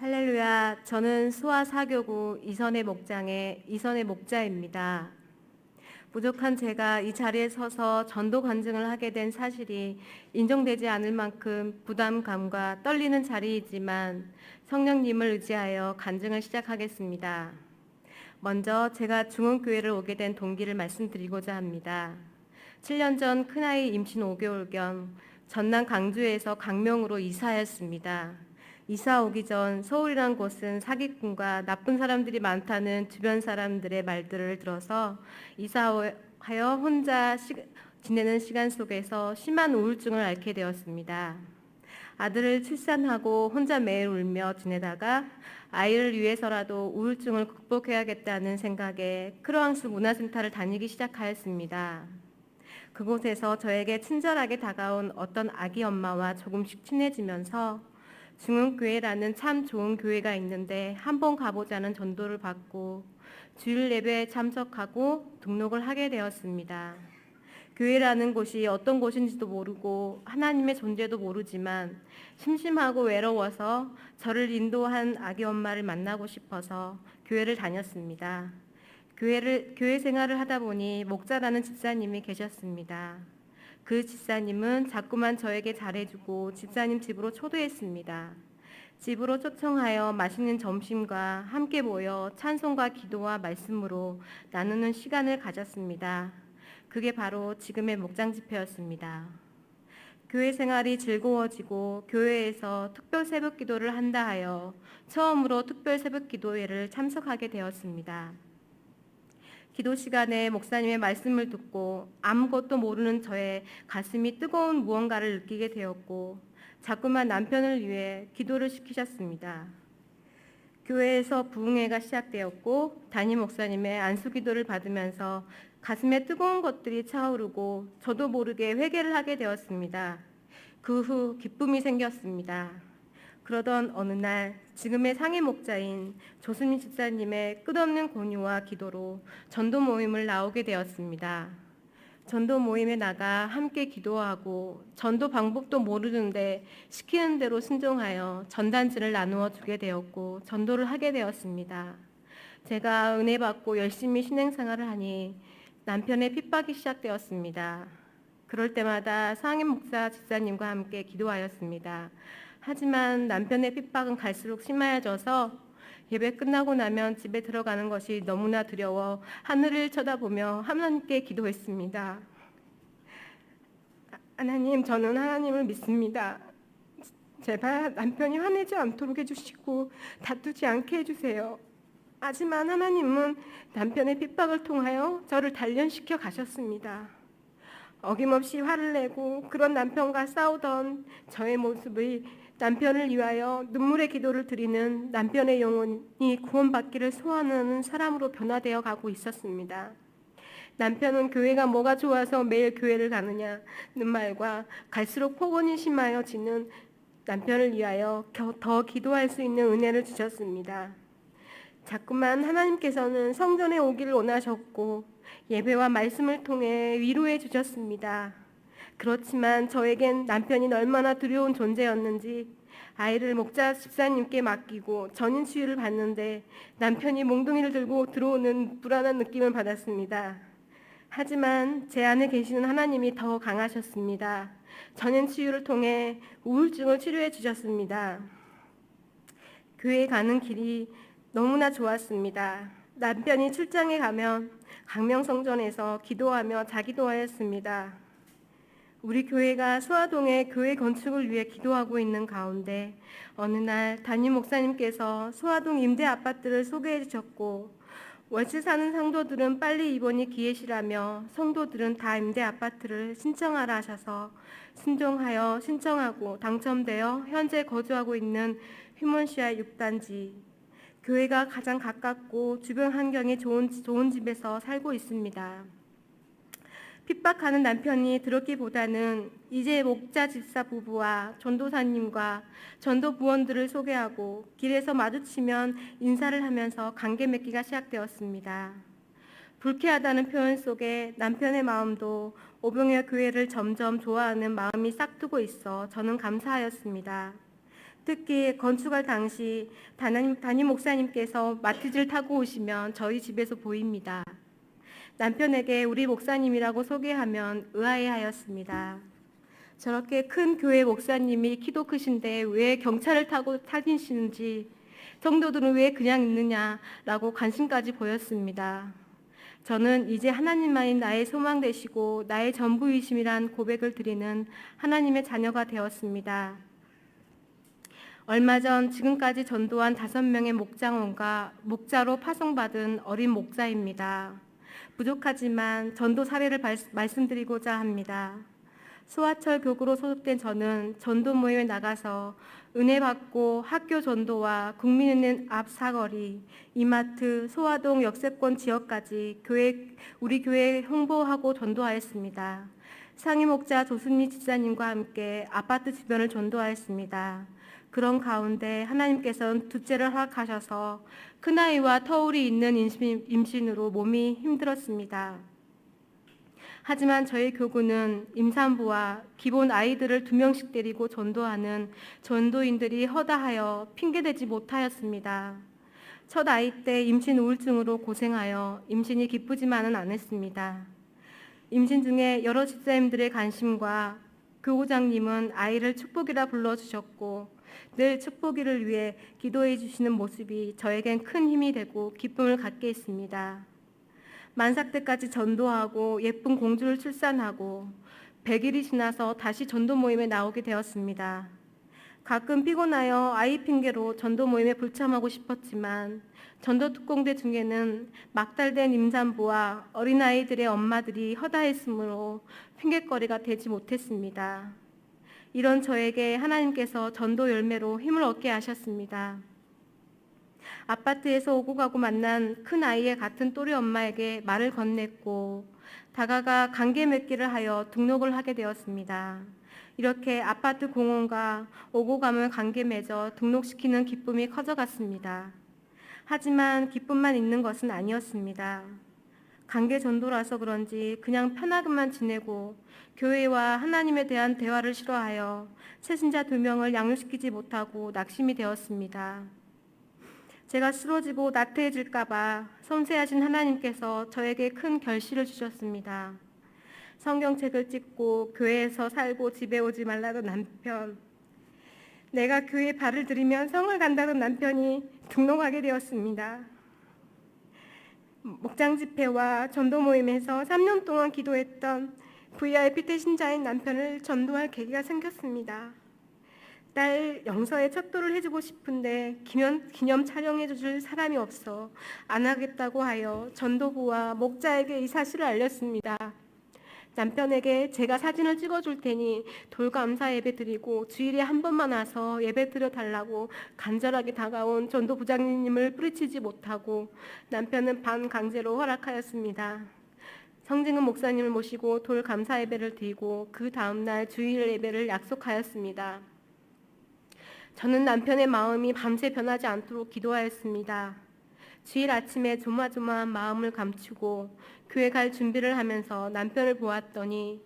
할렐루야. 저는 수아사교구 이선의 목장의 이선의 목자입니다. 부족한 제가 이 자리에 서서 전도 간증을 하게 된 사실이 인정되지 않을 만큼 부담감과 떨리는 자리이지만 성령님을 의지하여 간증을 시작하겠습니다. 먼저 제가 중원교회를 오게 된 동기를 말씀드리고자 합니다. 7년 전 큰아이 임신 5개월 겸 전남 강주에서 강명으로 이사하였습니다. 이사 오기 전 서울이란 곳은 사기꾼과 나쁜 사람들이 많다는 주변 사람들의 말들을 들어서 이사하여 혼자 지내는 시간 속에서 심한 우울증을 앓게 되었습니다. 아들을 출산하고 혼자 매일 울며 지내다가 아이를 위해서라도 우울증을 극복해야겠다는 생각에 크로앙스 문화센터를 다니기 시작하였습니다. 그곳에서 저에게 친절하게 다가온 어떤 아기 엄마와 조금씩 친해지면서 중흥교회라는 참 좋은 교회가 있는데 한번 가보자는 전도를 받고 주일 예배에 참석하고 등록을 하게 되었습니다. 교회라는 곳이 어떤 곳인지도 모르고 하나님의 존재도 모르지만 심심하고 외로워서 저를 인도한 아기 엄마를 만나고 싶어서 교회를 다녔습니다. 교회 생활을 하다 보니 목자라는 집사님이 계셨습니다. 그 집사님은 자꾸만 저에게 잘해주고 집사님 집으로 초대했습니다. 집으로 초청하여 맛있는 점심과 함께 모여 찬송과 기도와 말씀으로 나누는 시간을 가졌습니다. 그게 바로 지금의 목장 집회였습니다. 교회 생활이 즐거워지고 교회에서 특별 새벽 기도를 한다 하여 처음으로 특별 새벽 기도회를 참석하게 되었습니다. 기도 시간에 목사님의 말씀을 듣고 아무것도 모르는 저의 가슴이 뜨거운 무언가를 느끼게 되었고 자꾸만 남편을 위해 기도를 시키셨습니다. 교회에서 부흥회가 시작되었고 담임 목사님의 안수 기도를 받으면서 가슴에 뜨거운 것들이 차오르고 저도 모르게 회개를 하게 되었습니다. 그 후 기쁨이 생겼습니다. 그러던 어느 날 지금의 상임 목자인 조수민 집사님의 끝없는 권유와 기도로 전도 모임을 나오게 되었습니다. 전도 모임에 나가 함께 기도하고 전도 방법도 모르는데 시키는 대로 순종하여 전단지를 나누어 주게 되었고 전도를 하게 되었습니다. 제가 은혜 받고 열심히 신앙생활을 하니 남편의 핍박이 시작되었습니다. 그럴 때마다 상임 목사 집사님과 함께 기도하였습니다. 하지만 남편의 핍박은 갈수록 심해져서 예배 끝나고 나면 집에 들어가는 것이 너무나 두려워 하늘을 쳐다보며 하나님께 기도했습니다. 하나님, 저는 하나님을 믿습니다. 제발 남편이 화내지 않도록 해주시고 다투지 않게 해주세요. 하지만 하나님은 남편의 핍박을 통하여 저를 단련시켜 가셨습니다. 어김없이 화를 내고 그런 남편과 싸우던 저의 모습이 남편을 위하여 눈물의 기도를 드리는 남편의 영혼이 구원받기를 소원하는 사람으로 변화되어 가고 있었습니다. 남편은 교회가 뭐가 좋아서 매일 교회를 가느냐는 말과 갈수록 폭언이 심하여지는 남편을 위하여 더 기도할 수 있는 은혜를 주셨습니다. 자꾸만 하나님께서는 성전에 오기를 원하셨고 예배와 말씀을 통해 위로해 주셨습니다. 그렇지만 저에겐 남편이 얼마나 두려운 존재였는지 아이를 목자 집사님께 맡기고 전인 치유를 받는데 남편이 몽둥이를 들고 들어오는 불안한 느낌을 받았습니다. 하지만 제 안에 계시는 하나님이 더 강하셨습니다. 전인 치유를 통해 우울증을 치료해 주셨습니다. 교회 가는 길이 너무나 좋았습니다. 남편이 출장에 가면 강명성전에서 기도하며 자기도하였습니다. 우리 교회가 수화동에 교회 건축을 위해 기도하고 있는 가운데 어느 날 담임 목사님께서 수화동 임대 아파트를 소개해 주셨고 월세 사는 상도들은 빨리 입원이 기회시라며 성도들은 다 임대 아파트를 신청하라 하셔서 순종하여 신청하고 당첨되어 현재 거주하고 있는 휴먼시아 6단지 교회가 가장 가깝고 주변 환경이 좋은 집에서 살고 있습니다. 핍박하는 남편이 들었기보다는 이제 목자 집사 부부와 전도사님과 전도 부원들을 소개하고 길에서 마주치면 인사를 하면서 관계 맺기가 시작되었습니다. 불쾌하다는 표현 속에 남편의 마음도 오병이어 교회를 점점 좋아하는 마음이 싹트고 있어 저는 감사하였습니다. 특히 건축할 당시 담임 목사님께서 마티즈를 타고 오시면 저희 집에서 보입니다. 남편에게 우리 목사님이라고 소개하면 의아해하였습니다. 저렇게 큰 교회 목사님이 키도 크신데 왜 경차를 타고 다니시는지, 성도들은 왜 그냥 있느냐라고 관심까지 보였습니다. 저는 이제 하나님만이 나의 소망 되시고 나의 전부이심이란 고백을 드리는 하나님의 자녀가 되었습니다. 얼마 전 지금까지 전도한 5명의 목장원과 목자로 파송받은 어린 목자입니다. 부족하지만 전도 사례를 말씀드리고자 합니다. 소아철 교구로 소속된 저는 전도 모임에 나가서 은혜 받고 학교 전도와 국민은행 앞 사거리, 이마트, 소아동 역세권 지역까지 우리 교회 홍보하고 전도하였습니다. 상임 목자 조순미 집사님과 함께 아파트 주변을 전도하였습니다. 그런 가운데 하나님께서는 둘째를 허락하셔서 큰아이와 터울이 있는 임신으로 몸이 힘들었습니다. 하지만 저희 교구는 임산부와 기본 아이들을 2명씩 데리고 전도하는 전도인들이 허다하여 핑계대지 못하였습니다. 첫 아이 때 임신 우울증으로 고생하여 임신이 기쁘지만은 않았습니다. 임신 중에 여러 집사님들의 관심과 교구장님은 아이를 축복이라 불러주셨고 늘 축복이를 위해 기도해 주시는 모습이 저에겐 큰 힘이 되고 기쁨을 갖게 했습니다. 만삭 때까지 전도하고 예쁜 공주를 출산하고 100일이 지나서 다시 전도 모임에 나오게 되었습니다. 가끔 피곤하여 아이 핑계로 전도 모임에 불참하고 싶었지만 전도 특공대 중에는 막달된 임산부와 어린아이들의 엄마들이 허다했으므로 핑계거리가 되지 못했습니다. 이런 저에게 하나님께서 전도 열매로 힘을 얻게 하셨습니다. 아파트에서 오고 가고 만난 큰 아이의 같은 또래 엄마에게 말을 건넸고 다가가 관계 맺기를 하여 등록을 하게 되었습니다. 이렇게 아파트 공원과 오고 가면 관계 맺어 등록시키는 기쁨이 커져갔습니다. 하지만 기쁨만 있는 것은 아니었습니다. 관계 전도라서 그런지 그냥 편하게만 지내고 교회와 하나님에 대한 대화를 싫어하여 새신자 2명을 양육시키지 못하고 낙심이 되었습니다. 제가 쓰러지고 나태해질까봐 섬세하신 하나님께서 저에게 큰 결실을 주셨습니다. 성경책을 찍고 교회에서 살고 집에 오지 말라던 남편, 내가 교회에 발을 들이면 성을 간다던 남편이 등록하게 되었습니다. 목장 집회와 전도 모임에서 3년 동안 기도했던 VIP 태신자인 남편을 전도할 계기가 생겼습니다. 딸 영서에 첩도를 해주고 싶은데 기념 촬영해줄 사람이 없어 안 하겠다고 하여 전도부와 목자에게 이 사실을 알렸습니다. 남편에게 제가 사진을 찍어줄 테니 돌감사 예배 드리고 주일에 한 번만 와서 예배 드려달라고 간절하게 다가온 전도부장님을 뿌리치지 못하고 남편은 반강제로 허락하였습니다. 성진은 목사님을 모시고 돌감사 예배를 드리고 그 다음날 주일 예배를 약속하였습니다. 저는 남편의 마음이 밤새 변하지 않도록 기도하였습니다. 주일 아침에 조마조마한 마음을 감추고 교회 갈 준비를 하면서 남편을 보았더니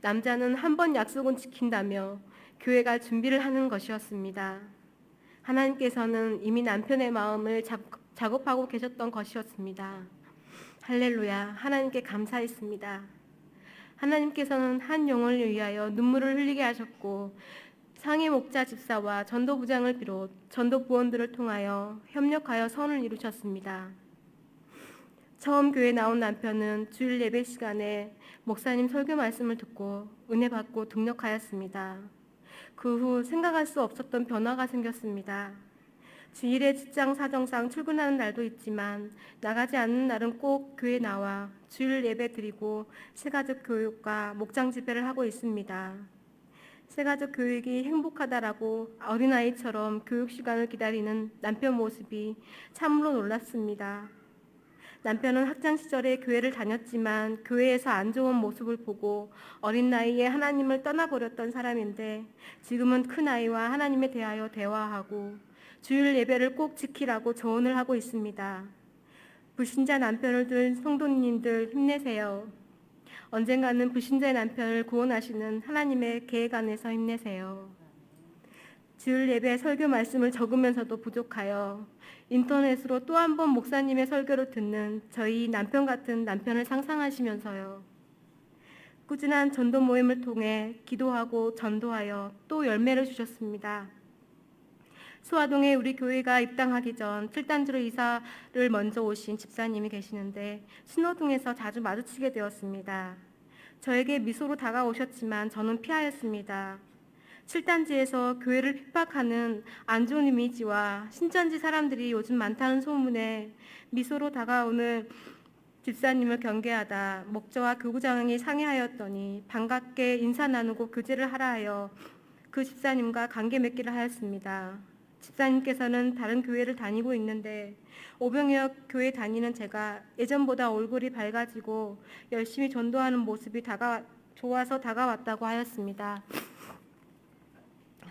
남자는 한 번 약속은 지킨다며 교회 갈 준비를 하는 것이었습니다. 하나님께서는 이미 남편의 마음을 작업하고 계셨던 것이었습니다. 할렐루야, 하나님께 감사했습니다. 하나님께서는 한 영혼을 위하여 눈물을 흘리게 하셨고 상임 목자 집사와 전도부장을 비롯 전도 부원들을 통하여 협력하여 선을 이루셨습니다. 처음 교회 나온 남편은 주일 예배 시간에 목사님 설교 말씀을 듣고 은혜 받고 등록하였습니다. 그 후 생각할 수 없었던 변화가 생겼습니다. 주일에 직장 사정상 출근하는 날도 있지만 나가지 않는 날은 꼭 교회 나와 주일 예배 드리고 새가족 교육과 목장 집회를 하고 있습니다. 새가족 교육이 행복하다라고 어린아이처럼 교육 시간을 기다리는 남편 모습이 참으로 놀랐습니다. 남편은 학창 시절에 교회를 다녔지만 교회에서 안 좋은 모습을 보고 어린 나이에 하나님을 떠나버렸던 사람인데 지금은 큰아이와 하나님에 대하여 대화하고 주일 예배를 꼭 지키라고 조언을 하고 있습니다. 불신자 남편을 둔 성도님들 힘내세요. 언젠가는 불신자의 남편을 구원하시는 하나님의 계획 안에서 힘내세요. 주일 예배 설교 말씀을 적으면서도 부족하여 인터넷으로 또 한 번 목사님의 설교를 듣는 저희 남편 같은 남편을 상상하시면서요. 꾸준한 전도 모임을 통해 기도하고 전도하여 또 열매를 주셨습니다. 수화동에 우리 교회가 입당하기 전 7단지로 이사를 먼저 오신 집사님이 계시는데 신호등에서 자주 마주치게 되었습니다. 저에게 미소로 다가오셨지만 저는 피하였습니다. 7단지에서 교회를 핍박하는 안 좋은 이미지와 신천지 사람들이 요즘 많다는 소문에 미소로 다가오는 집사님을 경계하다 목자와 교구장이 상의하였더니 반갑게 인사 나누고 교제를 하라 하여 그 집사님과 관계 맺기를 하였습니다. 집사님께서는 다른 교회를 다니고 있는데 오병이어 교회 다니는 제가 예전보다 얼굴이 밝아지고 열심히 전도하는 모습이 좋아서 다가왔다고 하였습니다.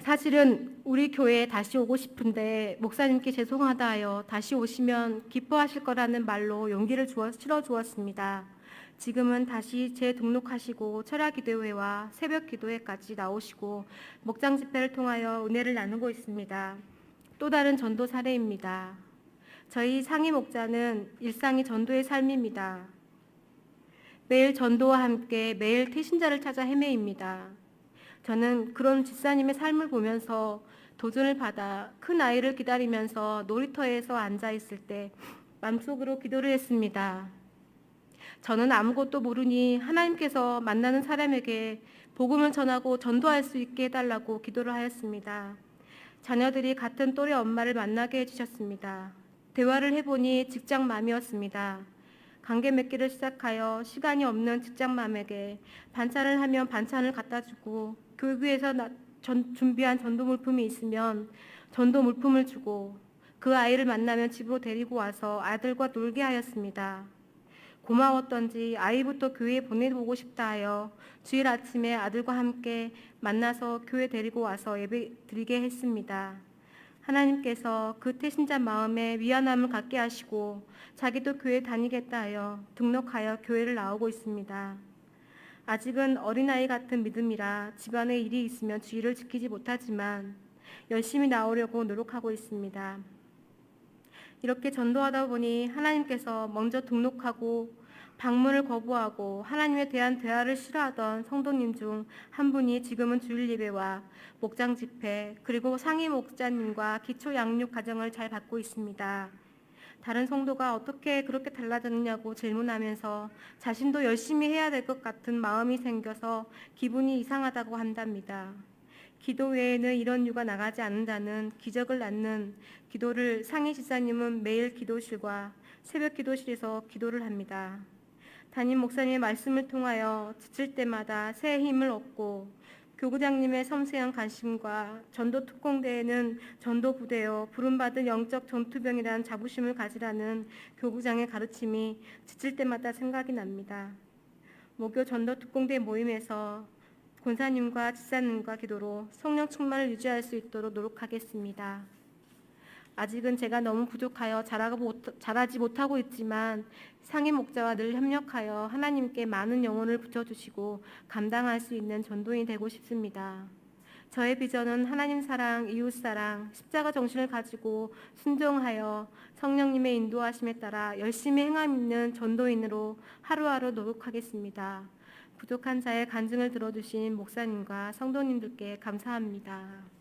사실은 우리 교회에 다시 오고 싶은데 목사님께 죄송하다 하여 다시 오시면 기뻐하실 거라는 말로 용기를 실어주었습니다. 지금은 다시 재등록하시고 철야기도회와 새벽기도회까지 나오시고 목장 집회를 통하여 은혜를 나누고 있습니다. 또 다른 전도 사례입니다. 저희 상임 목자는 일상이 전도의 삶입니다. 매일 전도와 함께 매일 태신자를 찾아 헤매입니다. 저는 그런 집사님의 삶을 보면서 도전을 받아 큰 아이를 기다리면서 놀이터에서 앉아 있을 때 마음속으로 기도를 했습니다. 저는 아무것도 모르니 하나님께서 만나는 사람에게 복음을 전하고 전도할 수 있게 해달라고 기도를 하였습니다. 자녀들이 같은 또래 엄마를 만나게 해주셨습니다. 대화를 해보니 직장맘이었습니다. 관계 맺기를 시작하여 시간이 없는 직장맘에게 반찬을 하면 반찬을 갖다 주고 교육에서 준비한 전도 물품이 있으면 전도 물품을 주고 그 아이를 만나면 집으로 데리고 와서 아들과 놀게 하였습니다. 고마웠던지 아이부터 교회에 보내보고 싶다 하여 주일 아침에 아들과 함께 만나서 교회 데리고 와서 예배 드리게 했습니다. 하나님께서 그 태신자 마음에 위안함을 갖게 하시고 자기도 교회 다니겠다 하여 등록하여 교회를 나오고 있습니다. 아직은 어린아이 같은 믿음이라 집안에 일이 있으면 주의를 지키지 못하지만 열심히 나오려고 노력하고 있습니다. 이렇게 전도하다 보니 하나님께서 먼저 등록하고 방문을 거부하고 하나님에 대한 대화를 싫어하던 성도님 중 한 분이 지금은 주일 예배와 목장 집회 그리고 상임 목자님과 기초 양육 과정을 잘 받고 있습니다. 다른 성도가 어떻게 그렇게 달라졌느냐고 질문하면서 자신도 열심히 해야 될 것 같은 마음이 생겨서 기분이 이상하다고 한답니다. 기도 외에는 이런 이유가 나가지 않는다는 기적을 낳는 기도를 상임 집사님은 매일 기도실과 새벽 기도실에서 기도를 합니다. 담임 목사님의 말씀을 통하여 지칠 때마다 새 힘을 얻고 교구장님의 섬세한 관심과 전도 특공대에는 전도 부대여 부름받은 영적 전투병이라는 자부심을 가지라는 교구장의 가르침이 지칠 때마다 생각이 납니다. 목요 전도 특공대 모임에서 권사님과 집사님과 기도로 성령 충만을 유지할 수 있도록 노력하겠습니다. 아직은 제가 너무 부족하여 잘하지 못하고 있지만 상임 목자와 늘 협력하여 하나님께 많은 영혼을 붙여주시고 감당할 수 있는 전도인이 되고 싶습니다. 저의 비전은 하나님 사랑, 이웃 사랑, 십자가 정신을 가지고 순종하여 성령님의 인도하심에 따라 열심히 행함있는 전도인으로 하루하루 노력하겠습니다. 부족한 자의 간증을 들어주신 목사님과 성도님들께 감사합니다.